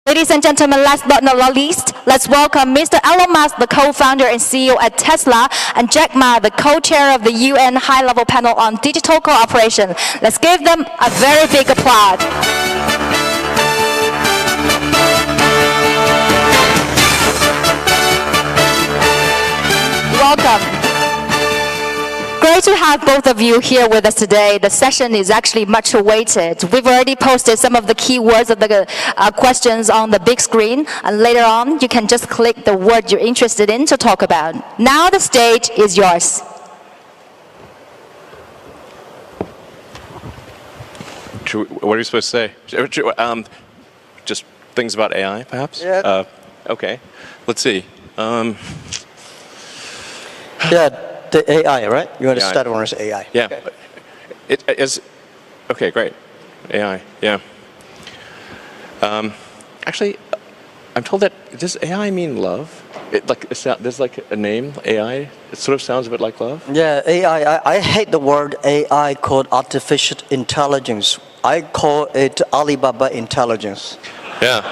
Ladies and gentlemen, last but not least, let's welcome Mr. Elon Musk, the co-founder and CEO at Tesla, and Jack Ma, the co-chair of the UN High-Level Panel on Digital Cooperation. Let's give them a very big applause. Welcome. Great to have both of you here with us today. The session is actually much awaited. We've already posted some of the keywords of the questions on the big screen, and later on you can just click the word you're interested in to talk about. Now the stage is yours. What are you supposed to say? Just things about AI, perhaps? Yeah. Okay. Let's see. Yeah. The AI, right? You want to AI. start on AI? Yeah. Okay. It is. Okay, great. AI. Yeah. Actually, I'm told that does AI mean love? There's like a name AI. It sort of sounds a bit like love. Yeah, AI. I hate the word AI called artificial intelligence. I call it Alibaba intelligence. Yeah.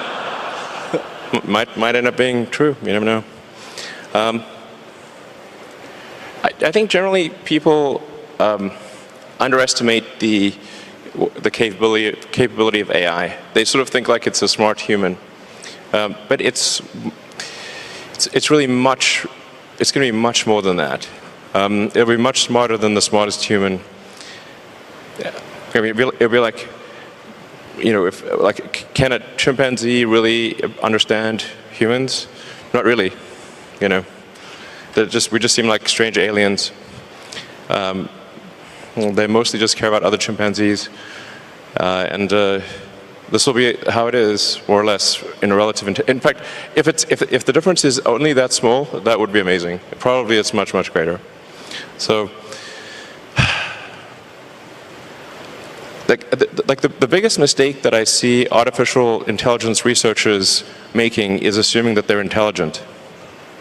might end up being true. You never know. I think generally people underestimate the capability of AI. They sort of think like it's a smart human, but it's really much. It's going to be much more than that. It'll be much smarter than the smartest human. I mean, it'll be like, you know, can a chimpanzee really understand humans? Not really, you know. We just seem like strange aliens. They mostly just care about other chimpanzees, and this will be how it is, more or less, in a relative. In fact, if the difference is only that small, that would be amazing. Probably it's much greater. So, the biggest mistake that I see artificial intelligence researchers making is assuming that they're intelligent.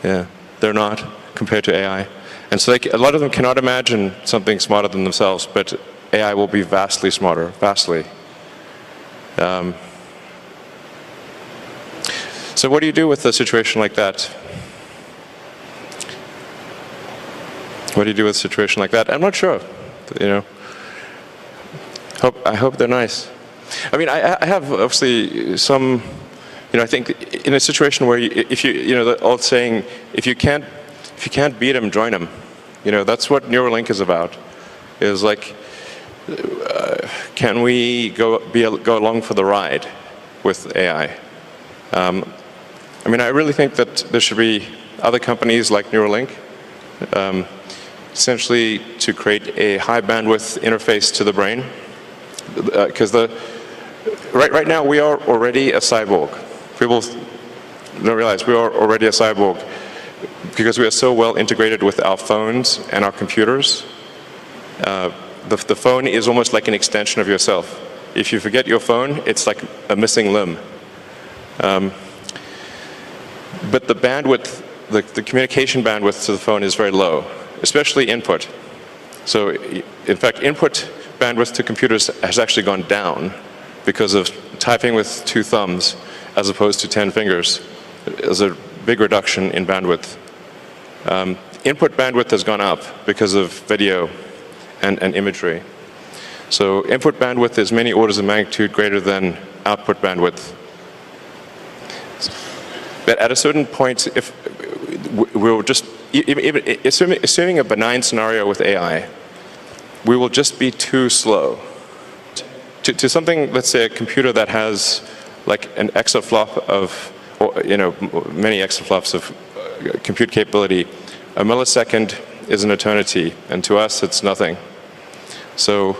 Yeah, they're not, compared to AI. And so a lot of them cannot imagine something smarter than themselves, but AI will be vastly smarter, vastly. So what do you do with a situation like that? What do you do with a situation like that? I'm not sure, you know. I hope they're nice. I mean, I have obviously some, you know, I think in a situation where you know, the old saying, if you can't beat them, join them. You know, that's what Neuralink is about. Is like, can we go along for the ride with AI? I mean, I really think that there should be other companies like Neuralink, essentially to create a high bandwidth interface to the brain, because right now we are already a cyborg. People don't realize we are already a cyborg, because we are so well integrated with our phones and our computers. The phone is almost like an extension of yourself. If you forget your phone, it's like a missing limb. But the bandwidth, the communication bandwidth to the phone is very low, especially input. So, in fact, input bandwidth to computers has actually gone down because of typing with 2 thumbs as opposed to 10 fingers. There's a big reduction in bandwidth. Input bandwidth has gone up because of video and imagery. So input bandwidth is many orders of magnitude greater than output bandwidth. But at a certain point, if we'll just, assuming a benign scenario with AI, we will just be too slow. To something, let's say a computer that has like an exaflop of, or, you know, many exaflops of compute capability, a millisecond is an eternity, and to us it's nothing. So,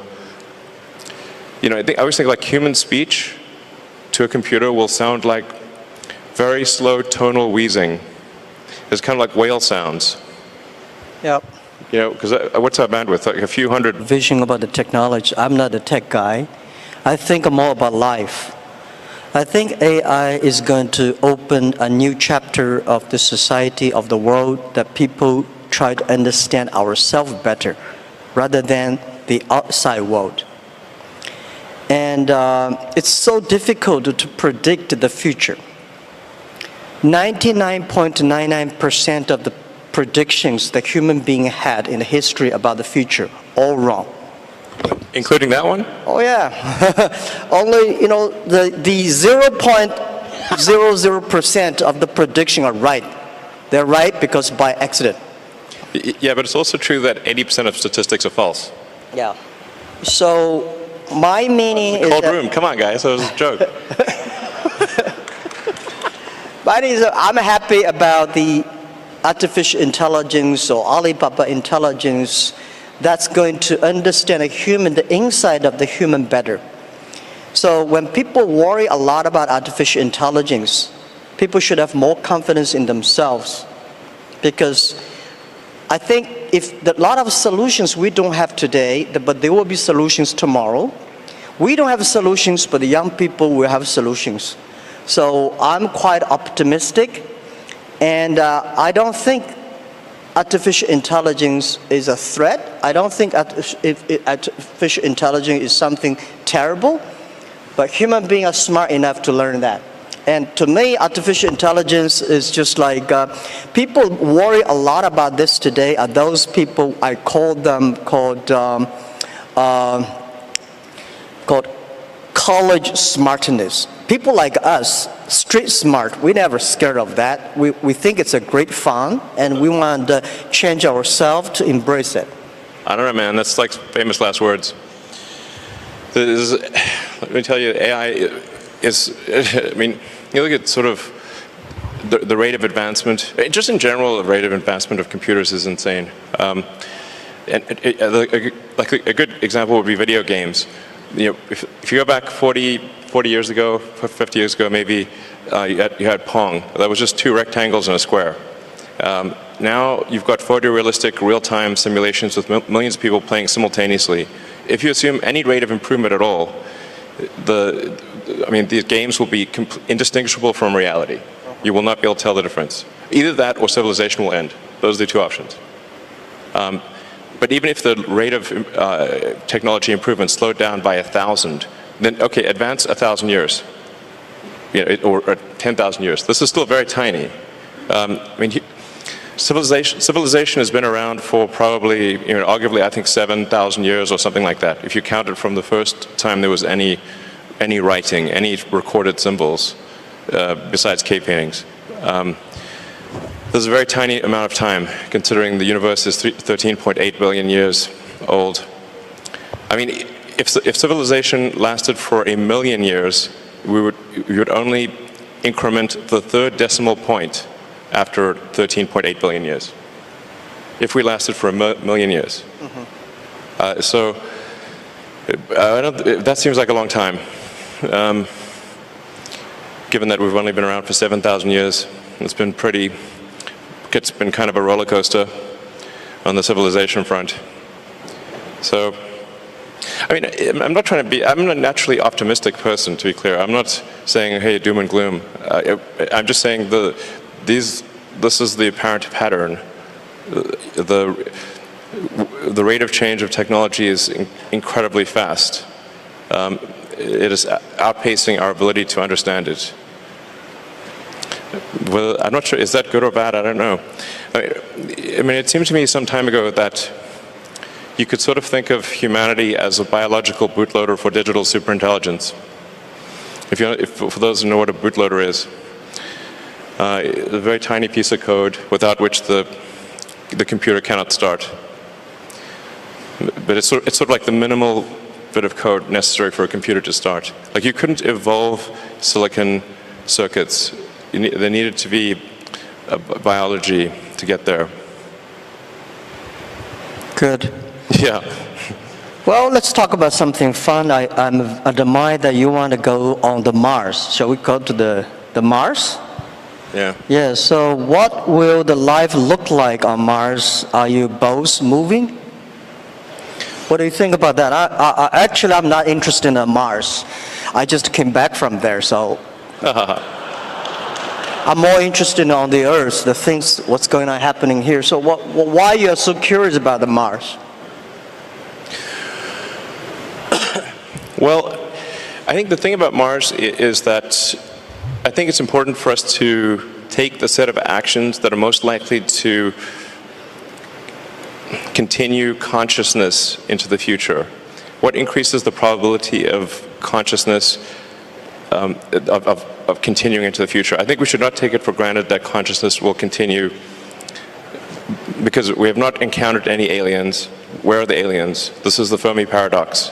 you know, I always think like human speech to a computer will sound like very slow tonal wheezing. It's kind of like whale sounds. Yep. You know, because what's our bandwidth? Like a few hundred. Vision about the technology. I'm not a tech guy. I think more about life. I think AI is going to open a new chapter of the society, of the world, that people try to understand ourselves better rather than the outside world. And it's so difficult to predict the future. 99.99% of the predictions that human being had in the history about the future, all wrong. Including that one? Oh yeah. Only, the 0.00% of the prediction are right. They're right because by accident. Yeah, but it's also true that 80% of statistics are false. Yeah. So my meaning is Cold that, room, come on guys, that was a joke. my meaning is that I'm happy about the artificial intelligence or Alibaba intelligence that's going to understand the inside of the human better. So when people worry a lot about artificial intelligence, people should have more confidence in themselves, because I think if a lot of solutions we don't have today, but there will be solutions tomorrow. We don't have solutions, but the young people will have solutions. So I'm quite optimistic, and I don't think artificial intelligence is a threat. I don't think artificial intelligence is something terrible, but human beings are smart enough to learn that. And to me, artificial intelligence is just like, people worry a lot about this today are those people, I call them called college smartness. People like us, street smart, we never scared of that. We think it's a great fun, and we want to change ourselves to embrace it. I don't know, man, that's like famous last words. Let me tell you, AI is, I mean, you look at sort of the rate of advancement, just in general, the rate of advancement of computers is insane. Like a good example would be video games. If you go back 40 years ago, 50 years ago maybe, you had Pong. That was just two rectangles and a square. Now you've got photorealistic real-time simulations with millions of people playing simultaneously. If you assume any rate of improvement at all, these games will be indistinguishable from reality. You will not be able to tell the difference. Either that or civilization will end. Those are the two options. But even if the rate of technology improvement slowed down by 1,000, then okay, advance 1,000 years, or 10,000 years. This is still very tiny. Civilization has been around for probably, arguably, I think 7,000 years or something like that. If you count it from the first time there was any writing, any recorded symbols, besides cave paintings. There's a very tiny amount of time, considering the universe is 13.8 billion years old. I mean, if civilization lasted for 1 million years, we would only increment the third decimal point after 13.8 billion years, if we lasted for 1 million years. So that seems like a long time, given that we've only been around for 7,000 years. It's been kind of a roller coaster on the civilization front. So, I mean, I'm a naturally optimistic person, to be clear. I'm not saying, hey, doom and gloom. I'm just saying this is the apparent pattern. The rate of change of technology is incredibly fast. It is outpacing our ability to understand it. Well, I'm not sure, is that good or bad? I don't know. I mean, it seemed to me some time ago that you could sort of think of humanity as a biological bootloader for digital superintelligence. For those who know what a bootloader is, a very tiny piece of code without which the computer cannot start. But it's sort of like the minimal bit of code necessary for a computer to start. Like, you couldn't evolve silicon circuits. There needed to be biology to get there. Good. Yeah. Well, let's talk about something fun. I admire that you want to go on the Mars. Shall we go to the Mars? Yeah. Yeah, so what will the life look like on Mars? Are you both moving? What do you think about that? Actually, I'm not interested in Mars. I just came back from there, so I'm more interested on the Earth, the things, what's going on happening here. So why are you so curious about the Mars? Well, I think the thing about Mars is that I think it's important for us to take the set of actions that are most likely to continue consciousness into the future. What increases the probability of consciousness of continuing into the future? I think we should not take it for granted that consciousness will continue because we have not encountered any aliens. Where are the aliens? This is the Fermi paradox.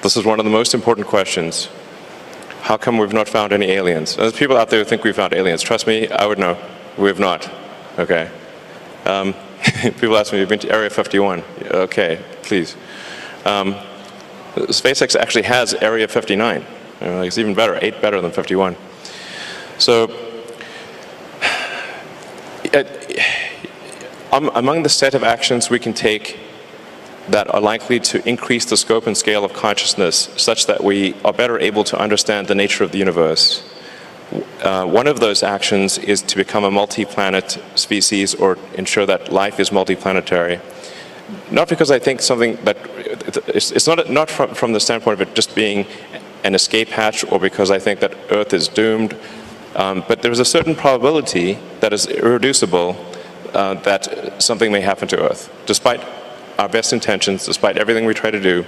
This is one of the most important questions. How come we've not found any aliens? There's people out there who think we found aliens. Trust me, I would know. We have not. Okay. People ask me, you've been to Area 51. Okay, please. SpaceX actually has Area 59. It's even better, 8 better than 51. So, among the set of actions we can take that are likely to increase the scope and scale of consciousness such that we are better able to understand the nature of the universe. One of those actions is to become a multi-planet species or ensure that life is multiplanetary. Not because I think something that, it's not from the standpoint of it just being an escape hatch or because I think that Earth is doomed, but there's a certain probability that is irreducible that something may happen to Earth. Despite our best intentions, despite everything we try to do,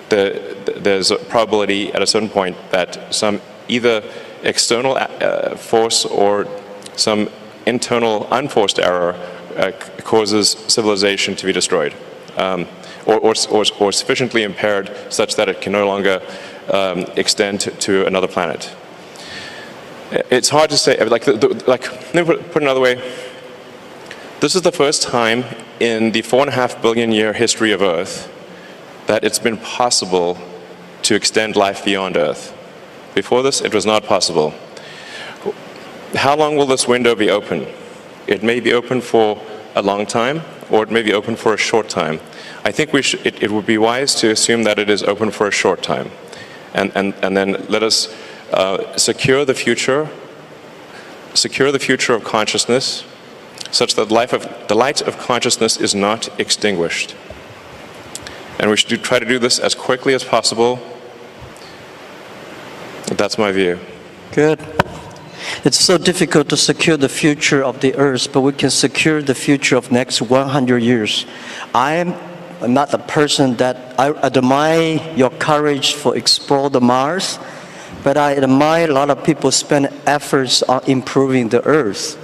there's a probability at a certain point that some either external force or some internal unforced error causes civilization to be destroyed, or sufficiently impaired such that it can no longer extend to another planet. It's hard to say. Like, let me put it another way. This is the first time in the 4.5 billion year history of Earth that it's been possible to extend life beyond Earth. Before this, it was not possible. How long will this window be open? It may be open for a long time, or it may be open for a short time. I think it would be wise to assume that it is open for a short time. And then let us secure the future of consciousness, such that the light of consciousness is not extinguished. And we should try to do this as quickly as possible. That's my view. Good. It's so difficult to secure the future of the Earth, but we can secure the future of next 100 years. I am not the person that I admire your courage for explore the Mars, but I admire a lot of people spend efforts on improving the Earth.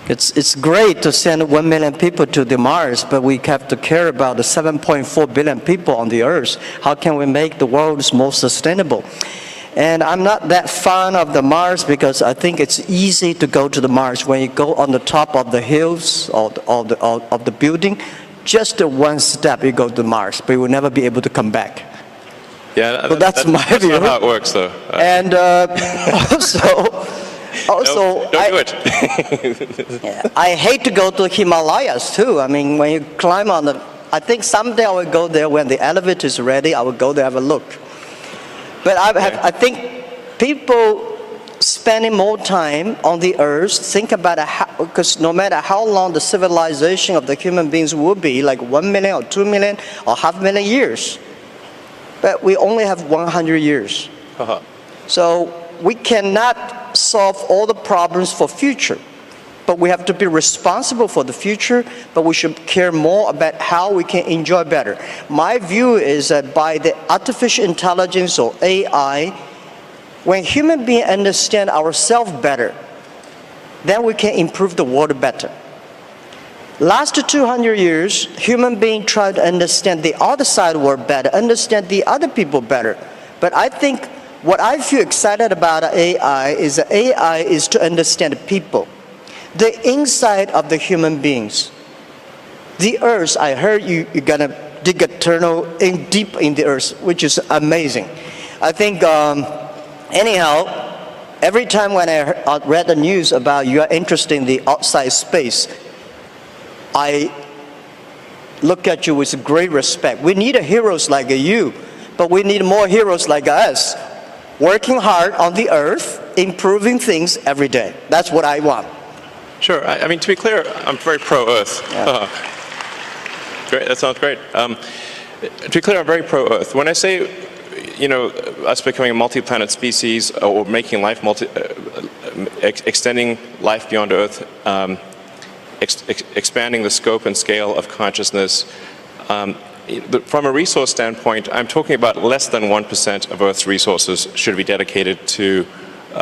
It's great to send 1 million people to the Mars, but we have to care about the 7.4 billion people on the Earth. How can we make the world more sustainable? And I'm not that fond of the Mars because I think it's easy to go to the Mars. When you go on the top of the hills of the building, just one step you go to Mars, but you will never be able to come back. Yeah, so that's my view. That's not how it works, though. And also, don't do it. I hate to go to Himalayas too. I mean, when you climb on the, I think someday I will go there when the elevator is ready. I will go there have a look. But I think people spending more time on the Earth, think about how, because no matter how long the civilization of the human beings will be, like 1 million or 2 million or 500,000 years, but we only have 100 years. So we cannot solve all the problems for future, but we have to be responsible for the future, but we should care more about how we can enjoy better. My view is that by the artificial intelligence or AI, when human beings understand ourselves better, then we can improve the world better. Last 200 years, human beings try to understand the other side of the world better, understand the other people better. But I think what I feel excited about AI is that AI is to understand people, the inside of the human beings. The Earth, I heard you're gonna dig a tunnel deep in the Earth, which is amazing. I think, anyhow, every time when I read the news about you are interested in the outside space, I look at you with great respect. We need heroes like you, but we need more heroes like us, working hard on the Earth, improving things every day. That's what I want. Sure. I mean, to be clear, I'm very pro-Earth. Yeah. Great. That sounds great. To be clear, I'm very pro-Earth. When I say us becoming a multi-planet species or making life extending life beyond Earth, expanding the scope and scale of consciousness. From a resource standpoint, I'm talking about less than 1% of Earth's resources should be dedicated to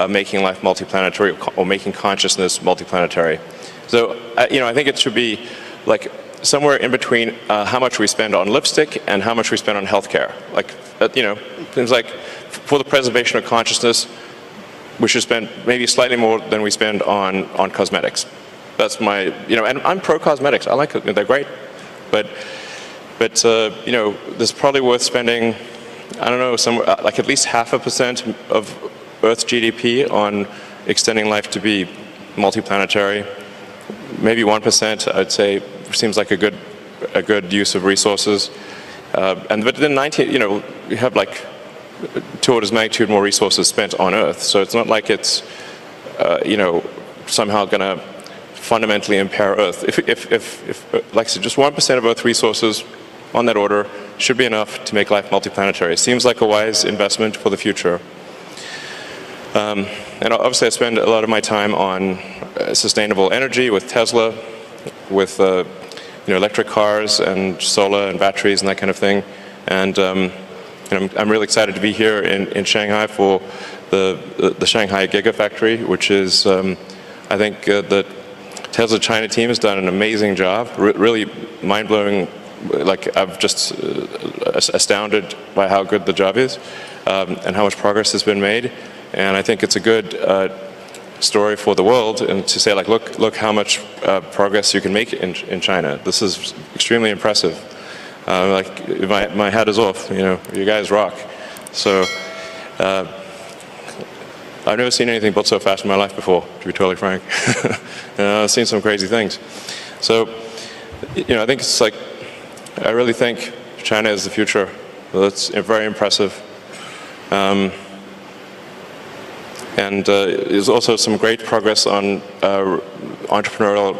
making life multiplanetary or making consciousness multiplanetary. So, I think it should be like somewhere in between how much we spend on lipstick and how much we spend on healthcare. Like, things like for the preservation of consciousness, we should spend maybe slightly more than we spend on cosmetics. That's my, and I'm pro cosmetics. I like it. They're great, but there's probably worth spending, I don't know, somewhere like at least 0.5% of Earth's GDP on extending life to be multiplanetary. Maybe 1%, I'd say, seems like a good use of resources. But then we have like 2 orders of magnitude more resources spent on Earth. So it's not like it's somehow going to fundamentally impair Earth. If like I said, just 1% of Earth resources on that order should be enough to make life multiplanetary. It seems like a wise investment for the future. And obviously I spend a lot of my time on sustainable energy with Tesla, with electric cars and solar and batteries and that kind of thing. And I'm really excited to be here in Shanghai for the Shanghai Gigafactory, which is, I think the Tesla China team has done an amazing job, really mind-blowing. Like, I'm just astounded by how good the job is and how much progress has been made. And I think it's a good story for the world, and to say, like, look how much progress you can make in China. This is extremely impressive. Like, my hat is off. You guys rock. So I've never seen anything built so fast in my life before, to be totally frank. I've seen some crazy things. So I think it's like, I really think China is the future. That's very impressive. And there's also some great progress on entrepreneurial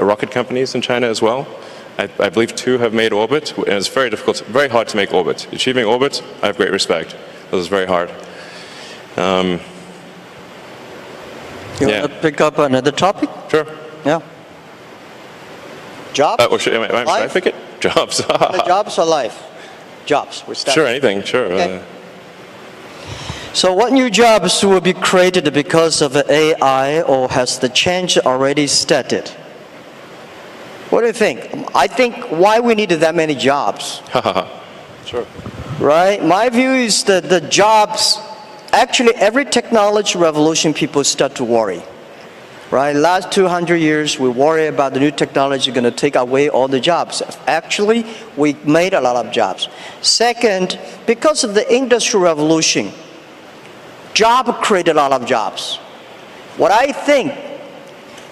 rocket companies in China as well. I believe 2 have made orbit, and it's very difficult, very hard to make orbit. Achieving orbit, I have great respect. This is very hard. You want to pick up another topic? Sure. Yeah. Jobs? Should I pick it? Jobs. The jobs or life? Jobs. Sure, anything, sure. Okay. So what new jobs will be created because of AI, or has the change already started? What do you think? I think why we needed that many jobs. Sure. Right? My view is that the jobs, actually every technology revolution people start to worry. Right? Last 200 years we worry about the new technology going to take away all the jobs. Actually, we made a lot of jobs. Second, because of the industrial revolution, job created a lot of jobs. What I think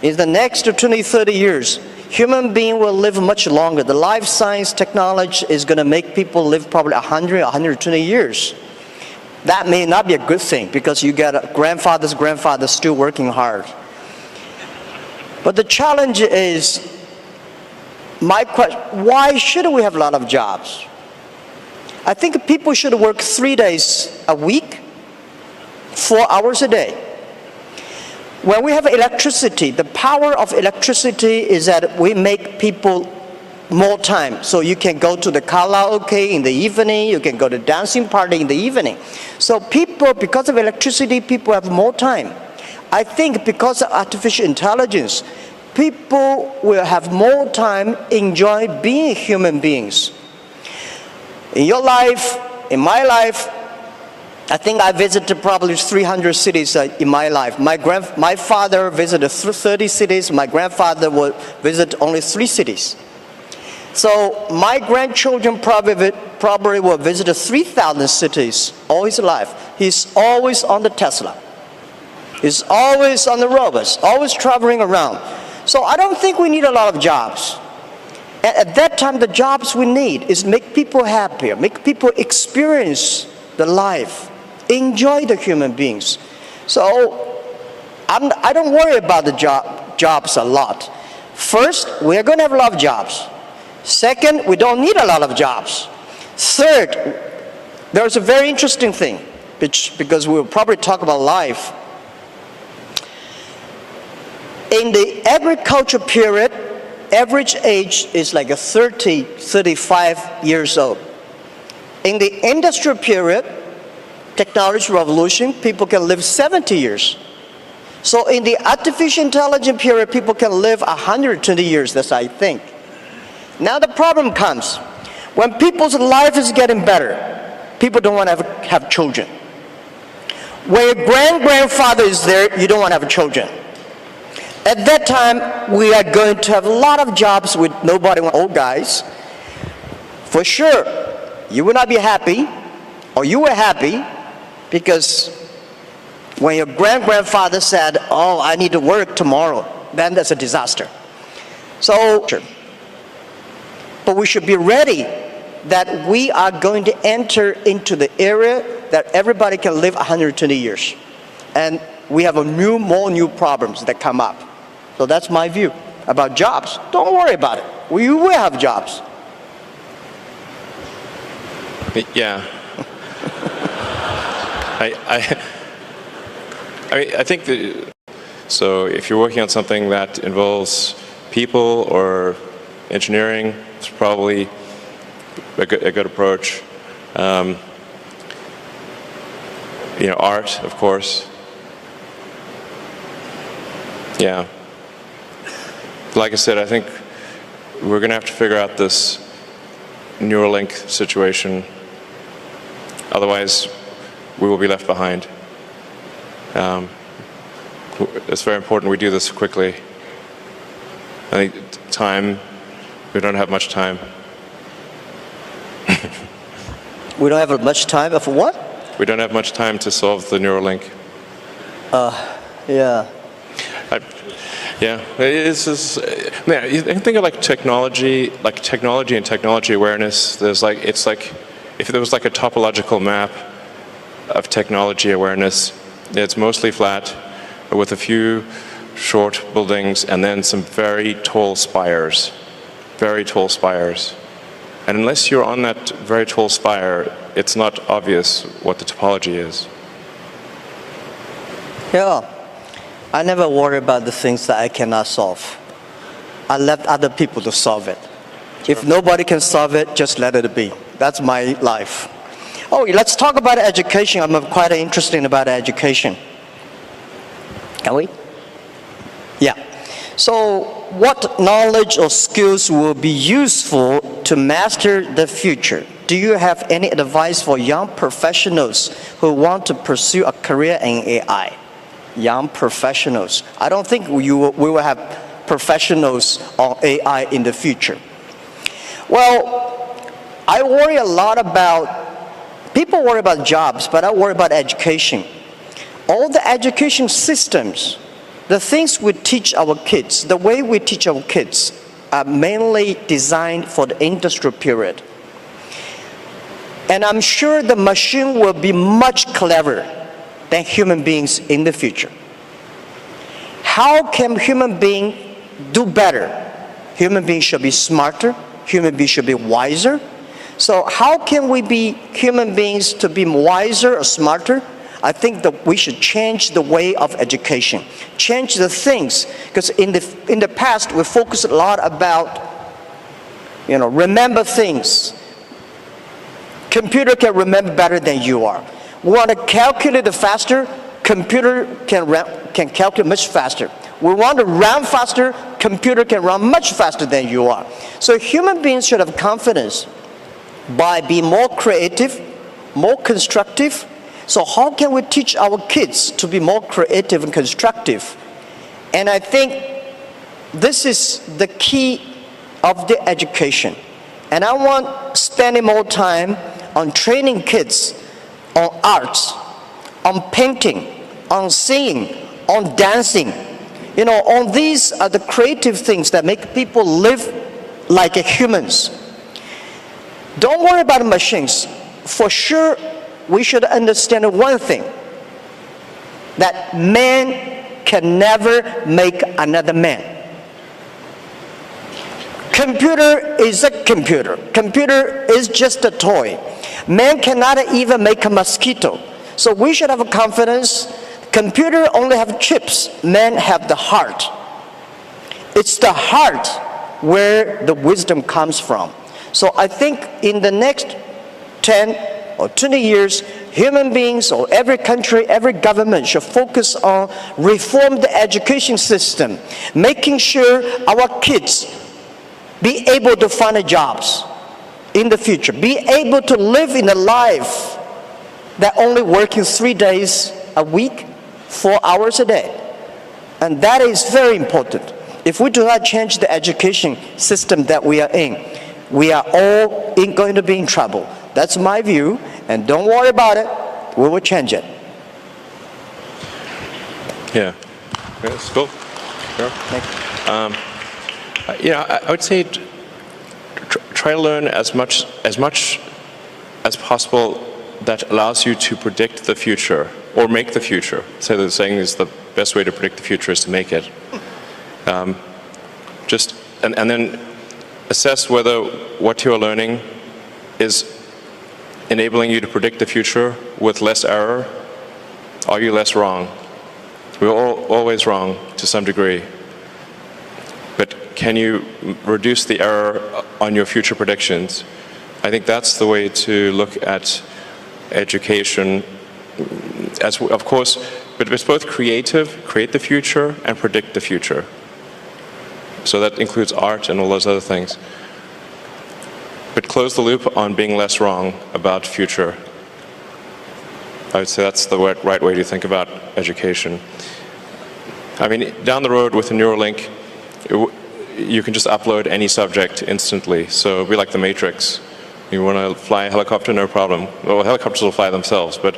is the next 20, 30 years, human being will live much longer. The life science technology is going to make people live probably 100, 120 years. That may not be a good thing, because you get grandfather's grandfather still working hard. But the challenge is, my question, why should we have a lot of jobs? I think people should work 3 days a week, 4 hours a day. When we have electricity, the power of electricity is that we make people more time. So you can go to the karaoke in the evening, you can go to dancing party in the evening. So people, because of electricity, people have more time. I think because of artificial intelligence, people will have more time enjoy being human beings. In your life, in my life, I think I visited probably 300 cities in my life. My father visited 30 cities. My grandfather would visit only 3 cities. So my grandchildren probably will visit 3,000 cities all his life. He's always on the Tesla. He's always on the robots, always traveling around. So I don't think we need a lot of jobs. At that time, the jobs we need is make people happier, make people experience the life, enjoy the human beings. So I don't worry about the jobs a lot. First, we are going to have a lot of jobs. Second, we don't need a lot of jobs. Third, There's a very interesting thing, because we'll probably talk about life. In the agriculture period, average age is like 30, 35 years old. In the industrial period, technology revolution, people can live 70 years. So in the artificial intelligence period, people can live 120 years, that's I think. Now the problem comes, when people's life is getting better, people don't want to have children. When your grandfather is there, you don't want to have children. At that time, we are going to have a lot of jobs with nobody, old guys. For sure, you will not be happy, or you were happy, because when your grandfather said, oh, I need to work tomorrow, then that's a disaster. So, but we should be ready that we are going to enter into the era that everybody can live 120 years. And we have more new problems that come up. So that's my view about jobs. Don't worry about it. We will have jobs. Yeah. I think that, so if you're working on something that involves people or engineering, it's probably a good approach. Art, of course. Yeah. Like I said, I think we're going to have to figure out this Neuralink situation. Otherwise, we will be left behind. It's very important we do this quickly. I think we don't have much time. We don't have much time for what? We don't have much time to solve the Neuralink. Yeah. Yeah, you think of like technology and technology awareness. It's like if there was like a topological map of technology awareness, it's mostly flat with a few short buildings and then some very tall spires. And unless you're on that very tall spire, it's not obvious what the topology is. Yeah. I never worry about the things that I cannot solve. I left other people to solve it. Sure. If nobody can solve it, just let it be. That's my life. Oh, let's talk about education. I'm quite interested about education. Can we? Yeah. So what knowledge or skills will be useful to master the future? Do you have any advice for young professionals who want to pursue a career in AI? Young professionals. I don't think we will have professionals on AI in the future. Well, I worry a lot about, people worry about jobs, but I worry about education. All the education systems, the things we teach our kids, the way we teach our kids are mainly designed for the industrial period. And I'm sure the machine will be much cleverer than human beings in the future. How can human beings do better? Human beings should be smarter. Human beings should be wiser. So how can we be human beings to be wiser or smarter? I think that we should change the way of education, change the things, because in the past we focused a lot about, remember things. Computer can remember better than you are. We want to calculate faster, computer can calculate much faster. We want to run faster, computer can run much faster than you are. So human beings should have confidence by being more creative, more constructive. So how can we teach our kids to be more creative and constructive? And I think this is the key of the education. And I want spending more time on training kids on arts, on painting, on singing, on dancing. On these are the creative things that make people live like humans. Don't worry about machines. For sure, we should understand one thing, that man can never make another man. Computer is a computer. Computer is just a toy. Man cannot even make a mosquito. So we should have confidence. Computer only have chips. Man have the heart. It's the heart where the wisdom comes from. So I think in the next 10 or 20 years, human beings or every country, every government should focus on reform the education system, making sure our kids be able to find jobs in the future, be able to live in a life that only working 3 days a week, 4 hours a day. And that is very important. If we do not change the education system that we are in, we are all going to be in trouble. That's my view, and don't worry about it. We will change it. Yeah, that's cool. Sure. I would say try to learn as much as possible that allows you to predict the future or make the future. So the saying is the best way to predict the future is to make it. And then assess whether what you are learning is enabling you to predict the future with less error. Are you less wrong? We're always wrong to some degree. But can you reduce the error on your future predictions? I think that's the way to look at education. As of course, but it's both creative, create the future, and predict the future. So that includes art and all those other things. But close the loop on being less wrong about future. I would say that's the right way to think about education. I mean, down the road with a Neuralink, you can just upload any subject instantly. So it'll be like the Matrix. You want to fly a helicopter, no problem. Well, helicopters will fly themselves, but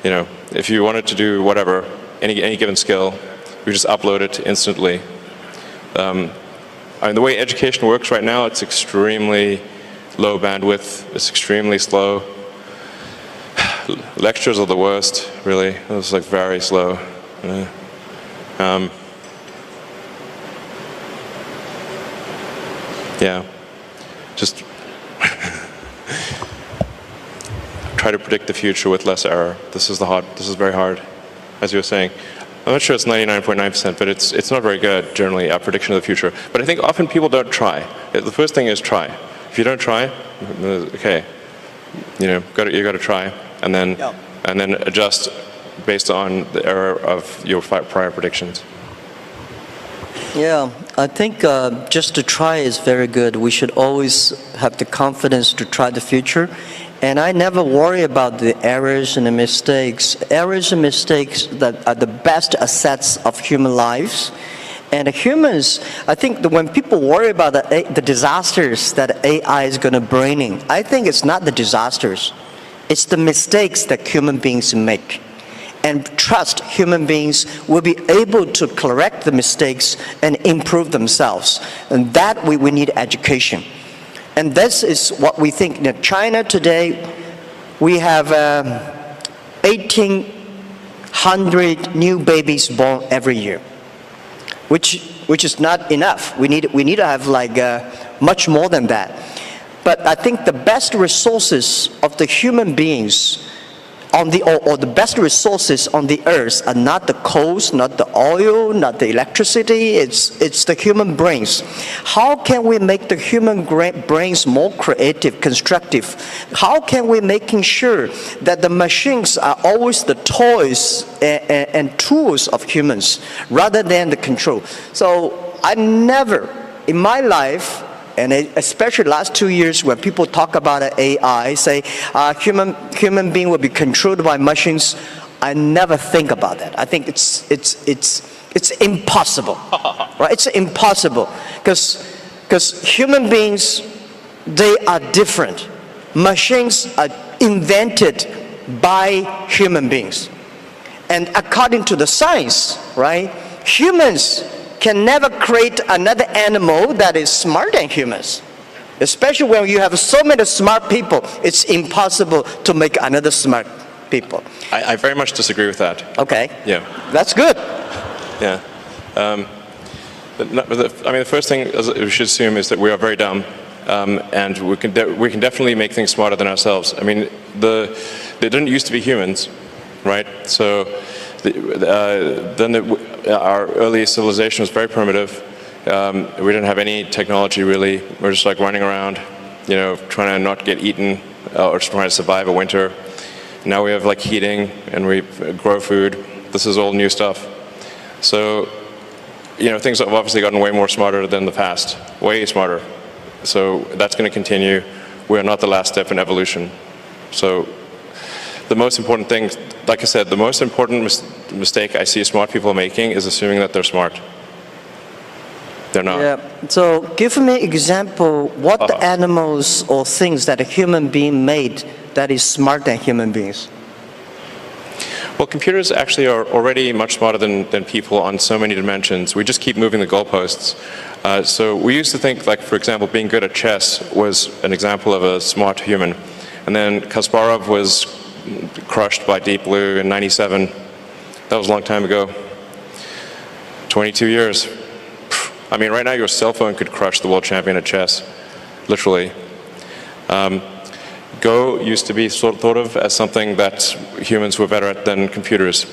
if you wanted to do whatever, any given skill, you just upload it instantly. The way education works right now, it's extremely low bandwidth. It's extremely slow. Lectures are the worst, really. It's like very slow. Just try to predict the future with less error. This is very hard, as you were saying. I'm not sure it's 99.9%, but it's not very good, generally, our prediction of the future. But I think often people don't try. The first thing is try. If you don't try, okay, you got to try, and then adjust based on the error of your prior predictions. Yeah, I think just to try is very good. We should always have the confidence to try the future. And I never worry about the errors and the mistakes. Errors and mistakes that are the best assets of human lives. And humans, I think that when people worry about the disasters that AI is going to bring in, I think it's not the disasters. It's the mistakes that human beings make. And trust human beings will be able to correct the mistakes and improve themselves. And that we need education. And this is what we think. In China today, we have 1,800 new babies born every year, which is not enough. We need to have much more than that. But I think the best resources of the human beings or the best resources on the earth are not the coals, not the oil, not the electricity, it's the human brains. How can we make the human brains more creative, constructive? How can we making sure that the machines are always the toys and tools of humans rather than the control? So I never, in my life, and especially last 2 years when people talk about AI, say human being will be controlled by machines, I never think about that. I think it's impossible, right? It's impossible because human beings, they are different. Machines are invented by human beings, and according to the science, right? Humans can never create another animal that is smarter than humans. Especially when you have so many smart people, it's impossible to make another smart people. I very much disagree with that. Okay. Yeah. That's good. Yeah. The first thing we should assume is that we are very dumb. and we can definitely make things smarter than ourselves. I mean, they didn't used to be humans, right? So our early civilization was very primitive. We didn't have any technology really. We're just like running around, you know, trying to not get eaten or just trying to survive a winter. Now we have like heating and we grow food. This is all new stuff. So, you know, things have obviously gotten way more smarter than the past, way smarter. So that's going to continue. We are not the last step in evolution. So the most important thing, like I said, the most important mistake I see smart people making is assuming that they're smart. They're not. Yeah. So give me example, what the animals or things that a human being made that is smarter than human beings? Well, computers actually are already much smarter than people on so many dimensions. We just keep moving the goalposts. So we used to think, like, for example, being good at chess was an example of a smart human. And then Kasparov was crushed by Deep Blue in '97. That was a long time ago. 22 years. I mean, right now your cell phone could crush the world champion at chess, literally. Go used to be thought of as something that humans were better at than computers.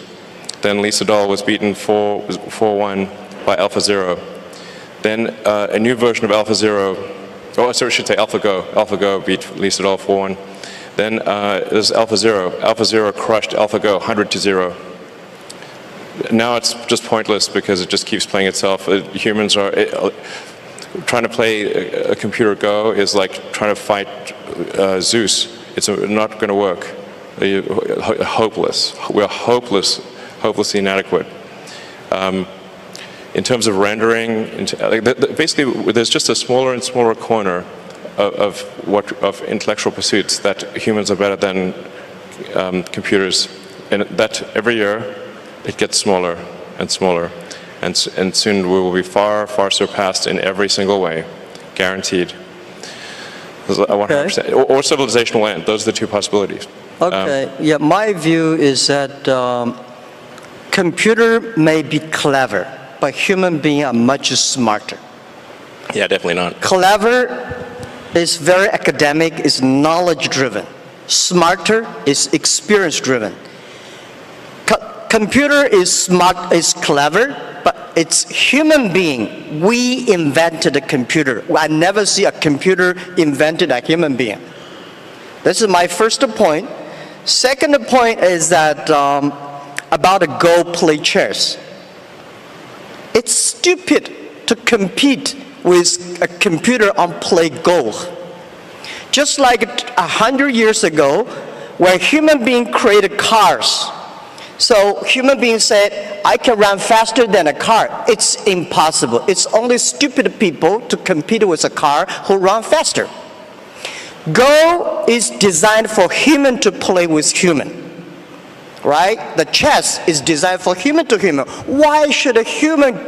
Then Lee Sedol was beaten 4-1 by AlphaZero. Then a new version of AlphaZero, oh, sorry, I should say AlphaGo. AlphaGo beat Lee Sedol 4-1. Then there's AlphaZero. AlphaZero crushed AlphaGo 100-0. Now it's just pointless because it just keeps playing itself. Humans are trying to play a computer Go is like trying to fight Zeus. It's not going to work. Hopeless. We're hopelessly inadequate. In terms of rendering, basically, there's just a smaller and smaller corner of intellectual pursuits that humans are better than computers, and that every year it gets smaller and smaller, and soon we will be far, far surpassed in every single way, guaranteed. 100%. Or civilization will end. Those are the two possibilities. Okay. Yeah, my view is that computer may be clever, but human beings are much smarter. Yeah, definitely not. Clever is very academic, is knowledge-driven. Smarter is experience-driven. Computer is smart, is clever, but it's human being. We invented a computer. I never see a computer invented a human being. This is my first point. Second point is that about a Go play chess. It's stupid to compete with a computer on play Go. Just like 100 years ago, where human beings created cars. So human beings said, I can run faster than a car. It's impossible. It's only stupid people to compete with a car who run faster. Go is designed for human to play with human. Right? The chess is designed for human to human. Why should a human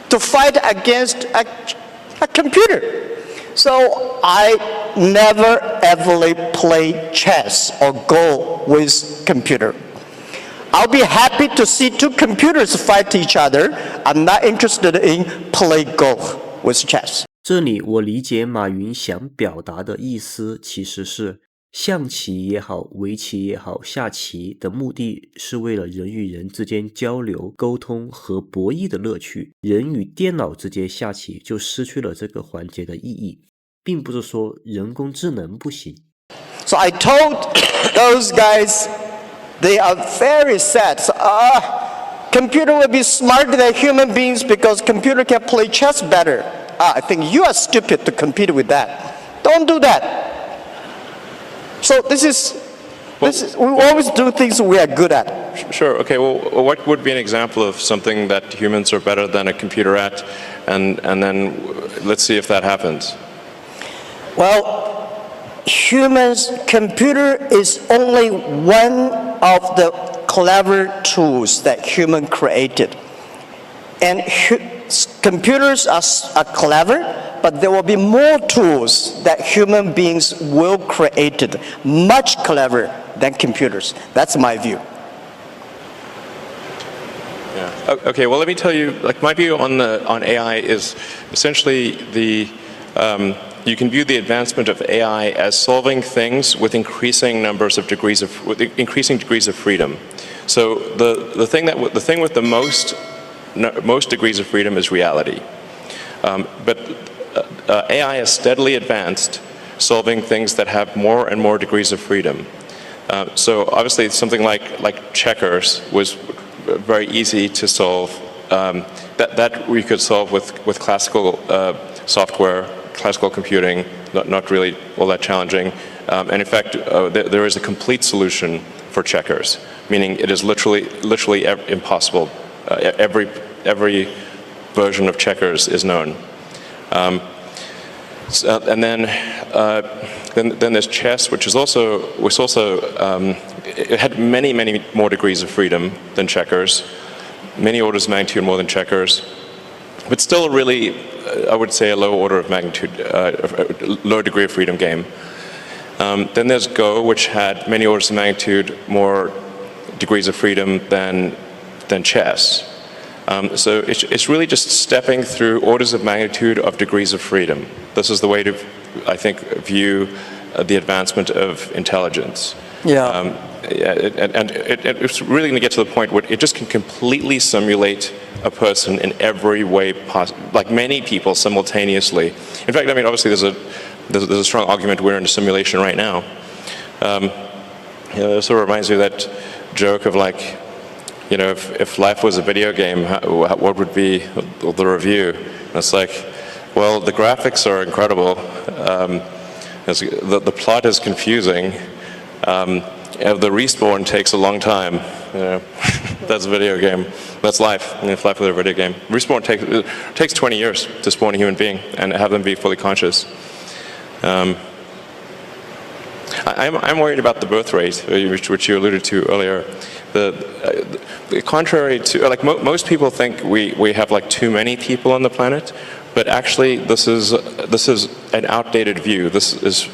to fight against a computer? So I never ever play chess or Go with computer. I'll be happy to see two computers fight each other. I'm not interested in play Go with chess. 这里我理解马云想表达的意思其实是象棋也好，围棋也好，下棋的目的是为了人与人之间交流、沟通和博弈的乐趣。人与电脑之间下棋就失去了这个环节的意义，并不是说人工智能不行。So I told those guys, they are very sad. So, computer will be smarter than human beings because computer can play chess better. I think you are stupid to compete with that. Don't do that. So this is we always do things we are good at. Sure. Okay. Well, what would be an example of something that humans are better than a computer at, and then let's see if that happens. Well, computer is only one of the clever tools that human created, and computers are clever, but there will be more tools that human beings will create, much clever than computers. That's my view. Yeah. Okay. Well, let me tell you. Like my view on AI is essentially you can view the advancement of AI as solving things with increasing degrees of freedom. So the thing with the most degrees of freedom is reality. But AI has steadily advanced, solving things that have more and more degrees of freedom. So obviously something like checkers was very easy to solve. That we could solve with classical software, classical computing, not really all that challenging. And in fact, there is a complete solution for checkers, meaning it is literally impossible. Every version of checkers is known. And then there's chess, which it had many more degrees of freedom than checkers, many orders of magnitude more than checkers, but still really, I would say, a low order of magnitude, low degree of freedom game. Then there's Go, which had many orders of magnitude more degrees of freedom than chess. So it's really just stepping through orders of magnitude of degrees of freedom. This is the way to, I think, view the advancement of intelligence. Yeah. It's really going to get to the point where it just can completely simulate a person in every way possible, like many people simultaneously. In fact, I mean, obviously there's a strong argument we're in a simulation right now. It sort of reminds me of that joke of like, if life was a video game, what would be the review? And it's like, well, the graphics are incredible. The plot is confusing. The respawn takes a long time. That's a video game. That's life. If life was a video game, respawn takes 20 years to spawn a human being and have them be fully conscious. I'm worried about the birth rate, which you alluded to earlier. Contrary to, like most people think we have like too many people on the planet, but actually this is an outdated view. This is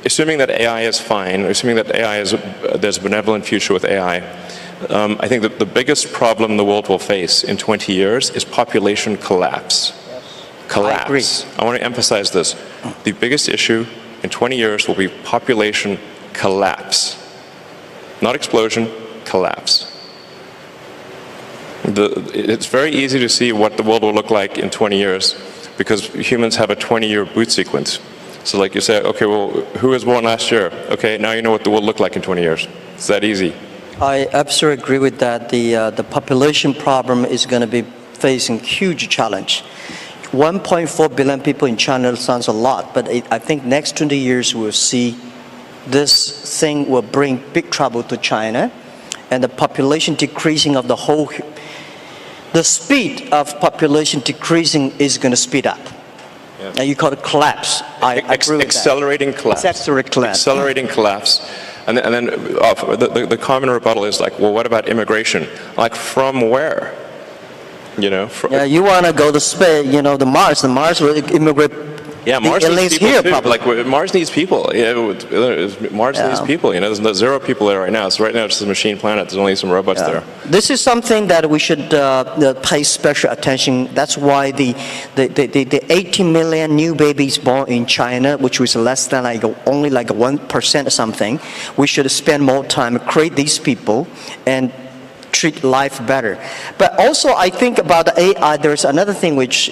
assuming that AI is fine, assuming that there's a benevolent future with AI. I think that the biggest problem the world will face in 20 years is population collapse. Yes. Collapse. I agree. I want to emphasize this. The biggest issue in 20 years will be population collapse. Not explosion, collapse. It's very easy to see what the world will look like in 20 years because humans have a 20-year boot sequence. So like you say, okay, well, who was born last year? Okay, now you know what the world will look like in 20 years. It's that easy. I absolutely agree with that. The population problem is going to be facing huge challenge. 1.4 billion people in China sounds a lot, but I think next 20 years we'll see this thing will bring big trouble to China, and the population decreasing of the speed of population decreasing is going to speed up. Yeah. And you call it collapse. I agree with accelerating that. collapse. Accelerating collapse. Accelerating collapse. And then the common rebuttal is like, well, what about immigration? Like, from where? Yeah, you want to go to space, the Mars. The Mars will immigrate. Yeah, Mars needs people here, too. probably. Like, Mars needs people. Mars needs people. There's no 0 people there right now. So right now it's just a machine planet. There's only some robots there. This is something that we should pay special attention. That's why the 80 million new babies born in China, which was less than only 1% or something, we should spend more time create these people and treat life better. But also, I think about AI. There's another thing which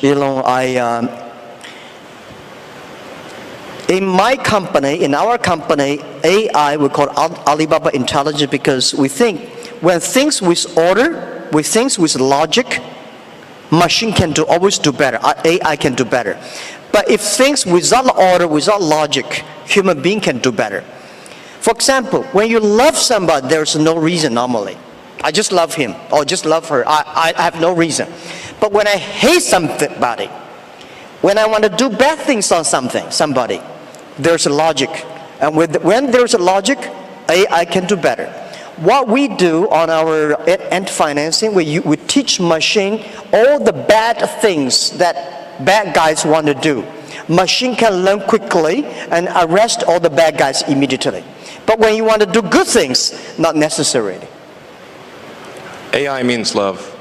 in my company, in our company, AI we call Alibaba Intelligence because we think when things with order, with things with logic, machine can always do better. AI can do better. But if things without order, without logic, human being can do better. For example, when you love somebody, there's no reason normally. I just love him or just love her. I have no reason. But when I hate somebody, when I want to do bad things on somebody, there's a logic. And when there's a logic, AI can do better. What we do on our end financing, we teach machine all the bad things that bad guys want to do. Machine can learn quickly and arrest all the bad guys immediately. But when you want to do good things, not necessarily. AI means love.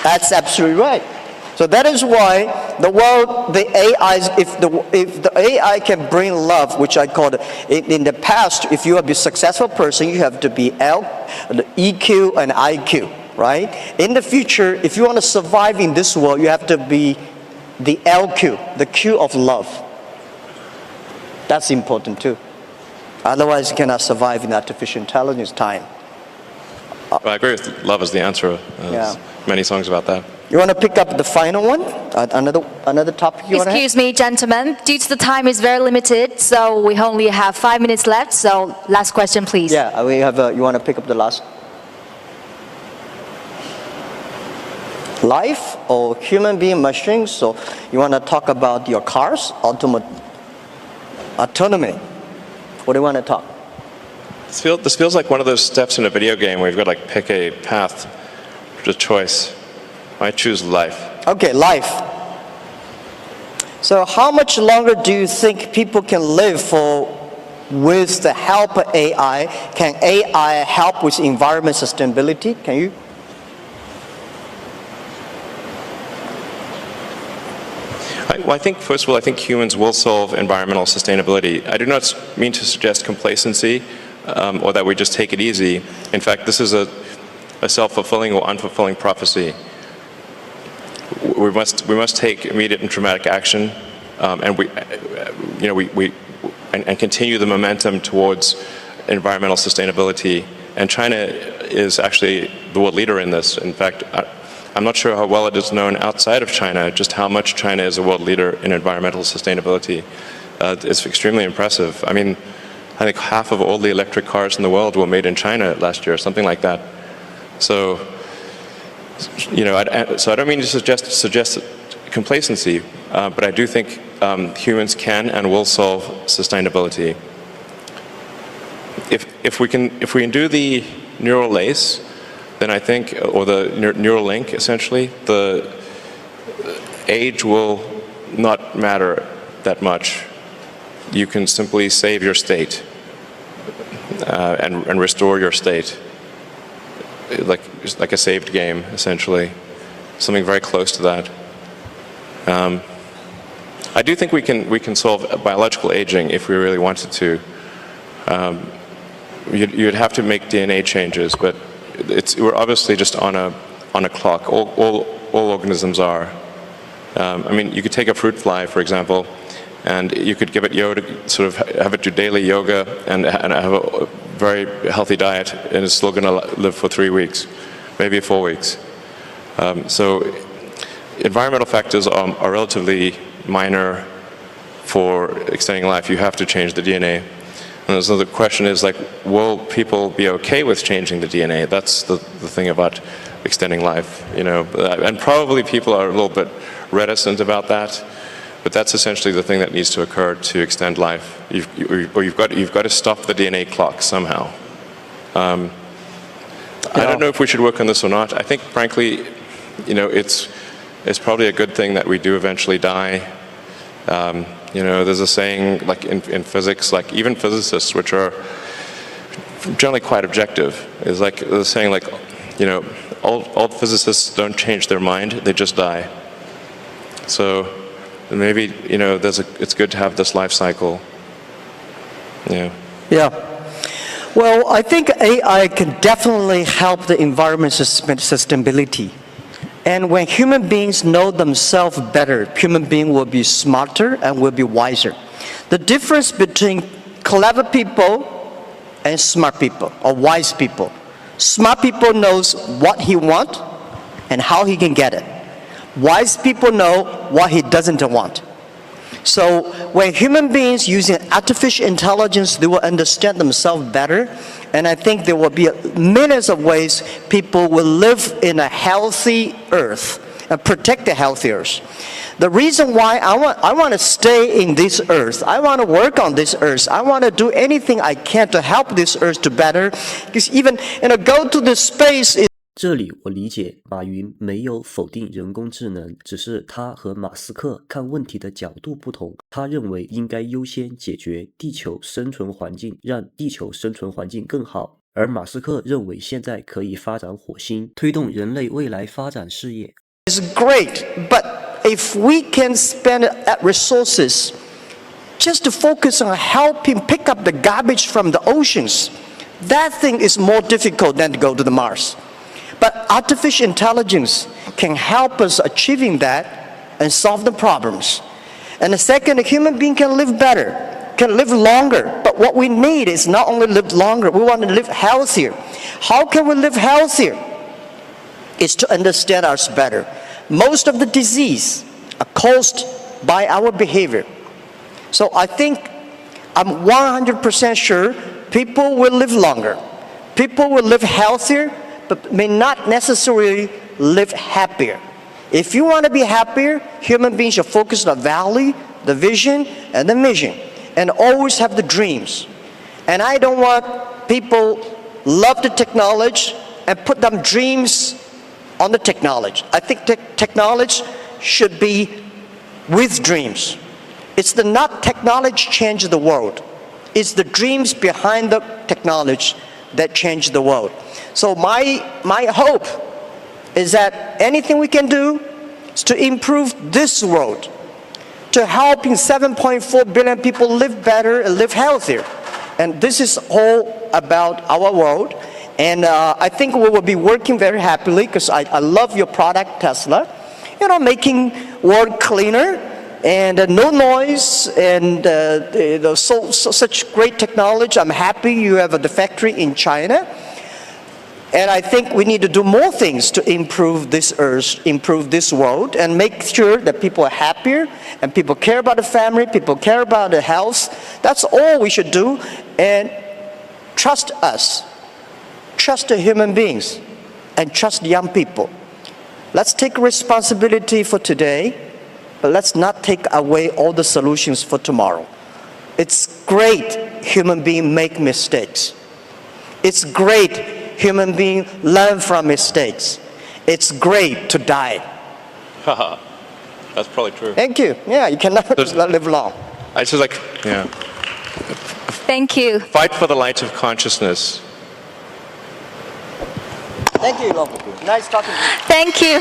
That's absolutely right. So that is why the world, the AI, if the AI can bring love, which I call it, in the past, if you are a successful person, you have to be EQ and IQ, right? In the future, if you want to survive in this world, you have to be the LQ, the Q of love. That's important too. Otherwise, you cannot survive in artificial intelligence time. Well, I agree with love is the answer. There's many songs about that. You want to pick up the final one? Another topic you want to have? Excuse me, gentlemen. Due to the time is very limited, so we only have 5 minutes left. So last question, please. Yeah, we have. You want to pick up the last? Life or human being machines? So you want to talk about your cars, autonomy? What do you want to talk? This feels like one of those steps in a video game where you've got to like pick a path, a choice. I choose life. Okay, life. So how much longer do you think people can live with the help of AI? Can AI help with environment sustainability? Can you? I think, first of all, I think humans will solve environmental sustainability. I do not mean to suggest complacency or that we just take it easy. In fact, this is a self-fulfilling or unfulfilling prophecy. We must take immediate and dramatic action, and and continue the momentum towards environmental sustainability. And China is actually the world leader in this. In fact, I'm not sure how well it is known outside of China, just how much China is a world leader in environmental sustainability. It's extremely impressive. I mean, I think half of all the electric cars in the world were made in China last year, something like that. So, so I don't mean to suggest complacency, but I do think humans can and will solve sustainability. If we can do the neural lace, then I think, or the neural link, essentially, the age will not matter that much. You can simply save your state and restore your state, like a saved game, essentially, something very close to that. I do think we can solve biological aging if we really wanted to. You'd have to make DNA changes, but we're obviously just on a clock. All organisms are. I mean, you could take a fruit fly, for example, and you could give it yoga, sort of have it do daily yoga and have a very healthy diet, and it's still going to live for 3 weeks, maybe 4 weeks. So environmental factors are relatively minor for extending life. You have to change the DNA. And so the question is, like, will people be okay with changing the DNA? That's the thing about extending life, and probably people are a little bit reticent about that, but that's essentially the thing that needs to occur to extend life. You've got to stop the DNA clock somehow. I don't know if we should work on this or not. I think, frankly, it's probably a good thing that we do eventually die. There's a saying, like in physics, like even physicists, which are generally quite objective, is like the saying, like, all physicists don't change their mind; they just die. So maybe it's good to have this life cycle. Yeah. Yeah. Well, I think AI can definitely help the environment sustainability. And when human beings know themselves better, human beings will be smarter and will be wiser. The difference between clever people and smart people, or wise people. Smart people knows what he wants and how he can get it. Wise people know what he doesn't want. So when human beings using artificial intelligence, they will understand themselves better. And I think there will be millions of ways people will live in a healthy earth and protect the healthy earth. The reason why I want to stay in this earth, I want to work on this earth, I want to do anything I can to help this earth to better. Because even go to the space is. 这里我理解马云没有否定人工智能，只是他和马斯克看问题的角度不同。他认为应该优先解决地球生存环境，让地球生存环境更好。而马斯克认为现在可以发展火星，推动人类未来发展事业。It's great, but if we can spend resources just to focus on helping pick up the garbage from the oceans, that thing is more difficult than to go to the Mars. But artificial intelligence can help us achieving that and solve the problems. And the second, a human being can live better, can live longer. But what we need is not only live longer, we want to live healthier. How can we live healthier? Is to understand us better. Most of the disease are caused by our behavior. So I think I'm 100% sure people will live longer. People will live healthier, but may not necessarily live happier. If you want to be happier, human beings should focus on the value, the vision, and the mission, and always have the dreams. And I don't want people love the technology and put them dreams on the technology. I think technology should be with dreams. It's the not technology change the world. It's the dreams behind the technology that change the world. So my hope is that anything we can do is to improve this world, to helping 7.4 billion people live better and live healthier. And this is all about our world. And I think we will be working very happily because I love your product, Tesla. You know, making world cleaner and no noise and such great technology. I'm happy you have the factory in China. And I think we need to do more things to improve this earth, improve this world, and make sure that people are happier and people care about the family, people care about the health. That's all we should do. And trust us. Trust the human beings and trust young people. Let's take responsibility for today, but let's not take away all the solutions for tomorrow. It's great human beings make mistakes. It's great human beings learn from mistakes. It's great to die. Haha, that's probably true. Thank you. Yeah, you cannot live long. I just like, yeah. Thank you. Fight for the light of consciousness. Thank you, Lobu. Nice talking to you. Thank you.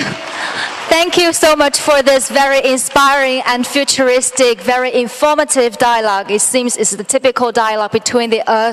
Thank you so much for this very inspiring and futuristic, very informative dialogue. It seems it's the typical dialogue between the Earth